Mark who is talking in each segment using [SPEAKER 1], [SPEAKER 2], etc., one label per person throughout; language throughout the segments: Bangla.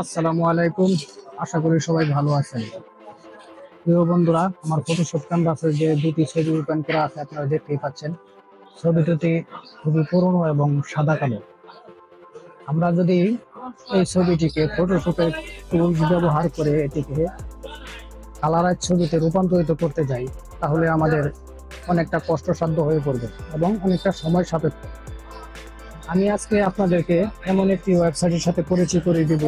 [SPEAKER 1] আসসালামু আলাইকুম। আশা করি সবাই ভালো আছেন। প্রিয় বন্ধুরা, আমার ফটোশপ ক্যানভাসে যে দুটি ছবি ওপেন করা আছে আপনারা দেখতেই পাচ্ছেন। ছবি দুটি খুবই পুরনো এবং সাদা কালো। আমরা যদি এই ছবিটিকে ফটোশপের টুলস ব্যবহার করে এটিকে কালারের ছবিতে রূপান্তরিত করতে যাই, তাহলে আমাদের অনেকটা কষ্টসাধ্য হয়ে পড়বে এবং অনেকটা সময় সাপেক্ষ। আমি আজকে আপনাদেরকে এমন একটি ওয়েবসাইটের সাথে পরিচয় করে দিব,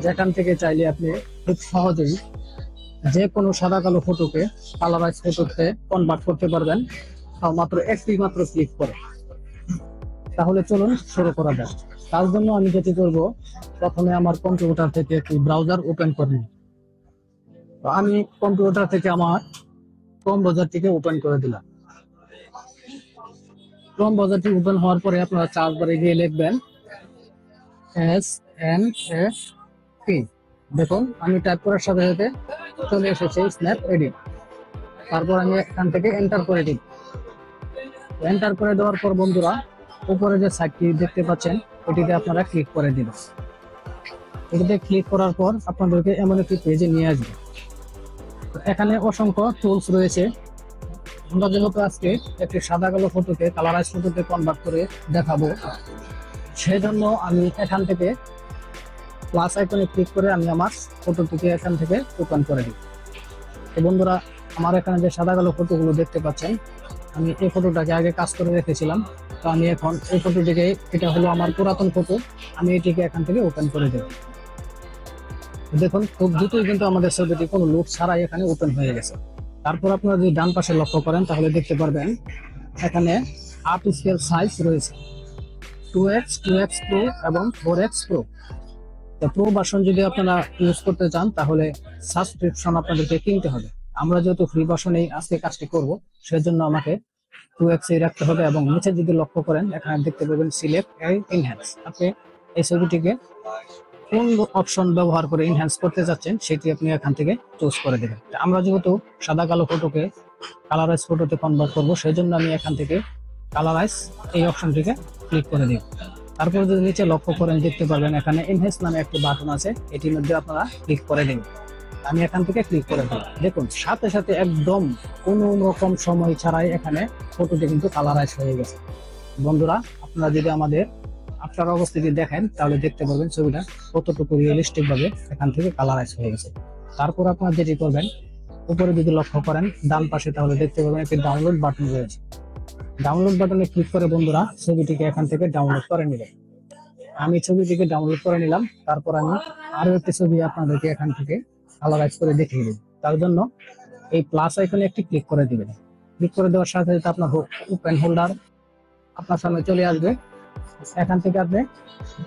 [SPEAKER 1] যেখান থেকে চাইলে আপনি খুব সহজেই যে কোনো সাদা কালো ফটোকে কালারাইজ ফটোতে কনভার্ট করতে পারবেন, তাও মাত্র একটি মাত্র ক্লিক করে। তাহলে চলুন শুরু করা যাক। তার জন্য আমি যেটি করব, প্রথমে আমার কম্পিউটার থেকে একটি ব্রাউজার ওপেন করে নিই। তো আমি কম্পিউটার থেকে আমার ক্রোম ব্রাউজারটিকে ওপেন করে দিলাম। ক্রোম ব্রাউজারটি ওপেন হওয়ার পরে আপনারা সার্চ বারে গিয়ে লিখবেন SNAP। দেখুন আমি টাইপ করার সাথে সাথে চলে এসেছে স্ন্যাপ এডিট। তারপর আমি এখান থেকে এন্টার করে দিই। এন্টার করে দেওয়ার পর বন্ধুরা, উপরে যে সাইটটি দেখতে পাচ্ছেন এটিতে আপনারা ক্লিক করে দিবেন। এটিতে ক্লিক করার পর আপনাদেরকে এমন একটি পেজে নিয়ে আসবে। এখানে অসংখ্য টুলস রয়েছে। আমরা যেহেতু আজকে একটি সাদা কালো ফটোকে কালারাইজ ফটোতে কনভার্ট করে দেখাবো, সেই জন্য আমি এখান থেকে প্লাস আইকনে ক্লিক করে আমি আমার ফটোটিকে এখান থেকে ওপেন করে দিই। তো বন্ধুরা, আমার এখানে যে সাদা কালো ফটোগুলো দেখতে পাচ্ছেন, আমি এই ফটোটাকে আগে কাজ করে রেখেছিলাম। তো আমি এখন এই ফটোটিকে, এটা হলো আমার পুরাতন ফটো, আমি এটিকে এখান থেকে ওপেন করে দেব। দেখুন খুব দ্রুতই কিন্তু আমাদের ছবিটি কোনো লোড ছাড়াই এখানে ওপেন হয়ে গেছে। তারপর আপনারা যদি ডান পাশে লক্ষ্য করেন তাহলে দেখতে পারবেন এখানে আপ স্কেল সাইজ রয়েছে 2x, 2x Pro এবং 4x Pro। তো প্রো ভার্সন যদি আপনারা ইউজ করতে চান তাহলে সাবস্ক্রিপশন আপনাদেরকে কিনতে হবে। আমরা যেহেতু ফ্রি ভার্সনেই আজকে কাজটি করব, সেজন্য আমাকে 2x রাখতে হবে। এবং নিচে যদি লক্ষ্য করেন এখানে দেখতে পাবেন সিলেক্ট এন্ড এনহ্যান্স। আপনি এই ছবিটিকে কোন অপশন ব্যবহার করে এনহ্যান্স করতে যাচ্ছেন সেটি আপনি এখান থেকে চুজ করে দেবেন। আমরা যেহেতু সাদা কালো ফটোকে কালারাইজ ফটোতে কনভার্ট করব, সেই জন্য আমি এখান থেকে কালারাইজ এই অপশনটিকে ক্লিক করে দিই। তারপর যদি নিচে লক্ষ্য করেন দেখতে পারবেন এখানে এনহ্যান্স নামে একটি বাটন আছে, এটির মধ্যে আপনারা ক্লিক করে দিন। আমি এখান থেকে ক্লিক করে দিই। দেখুন সাথে সাথে একদম কোনো রকম সময় ছাড়াই এখানে ফটোটি কিন্তু কালারাইজ হয়ে গেছে। বন্ধুরা, আপনারা যদি আমাদের আফটার অবস্থিতি দেখেন তাহলে দেখতে পারবেন ছবিটা কতটুকু রিয়েলিস্টিক ভাবে এখান থেকে কালারাইজ হয়ে গেছে। তারপর আপনারা যেটি করবেন, উপরে যদি লক্ষ্য করেন ডান পাশে তাহলে দেখতে পাবেন একটি ডাউনলোড বাটন রয়েছে। ডাউনলোড বাটনে ক্লিক করে বন্ধুরা ছবিটিকে এখান থেকে ডাউনলোড করে নেবেন। আমি ছবিটিকে ডাউনলোড করে নিলাম। তারপর আমি আরো একটি ছবি আপনাদেরকে এখান থেকে কালারাইজ করে দেখিয়ে দিই। তার জন্য এই প্লাস আইকনে একটি ক্লিক করে দিবেন। ক্লিক করে দেওয়ার সাথে সাথে আপনার ওপেন হোল্ডার আপনার সামনে চলে আসবে। এখান থেকে আপনি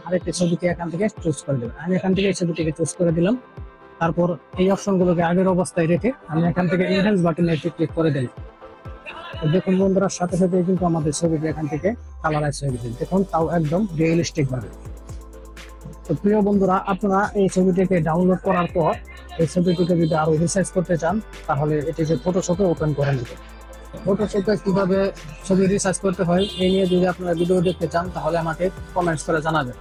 [SPEAKER 1] আরেকটি ছবিকে এখান থেকে চুজ করে দেবেন। আমি এখান থেকে এই ছবিটিকে চুজ করে দিলাম। তারপর এই অপশনগুলোকে আগের অবস্থায় রেখে আমি এখান থেকে এনহ্যান্স বাটনে একটি ক্লিক করে দিই। দেখুন বন্ধুরা, সাথে সাথে কিন্তু আমাদের ছবিটি এখান থেকে কালারাইজ হয়ে গেছে। দেখুন তাও একদম রিয়েলিস্টিক ভাবে। তো প্রিয় বন্ধুরা, আপনারা এই ছবিটিকে ডাউনলোড করার পর এই ছবিটিকে যদি আরো রিসাইজ করতে চান তাহলে এটিকে ফটোশপে ওপেন করে নেবেন। ফটোশপে কিভাবে ছবি রিসার্চ করতে হয় এই নিয়ে যদি আপনারা ভিডিও দেখতে চান তাহলে আমাকে কমেন্টস করে জানাবেন।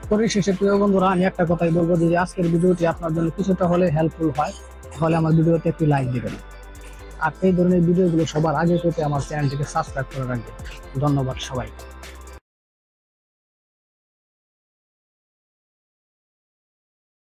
[SPEAKER 1] পরিশেষে প্রিয় বন্ধুরা, আমি একটা কথাই বলবো, যদি আজকের ভিডিওটি আপনার জন্য কিছুটা হলে হেল্পফুল হয় তাহলে আমার ভিডিওতে একটি লাইক দিবেন। আর এই ধরনের ভিডিওগুলো সবার আগে পেতে আমার চ্যানেলটিকে সাবস্ক্রাইব করে রাখবেন। ধন্যবাদ সবাই।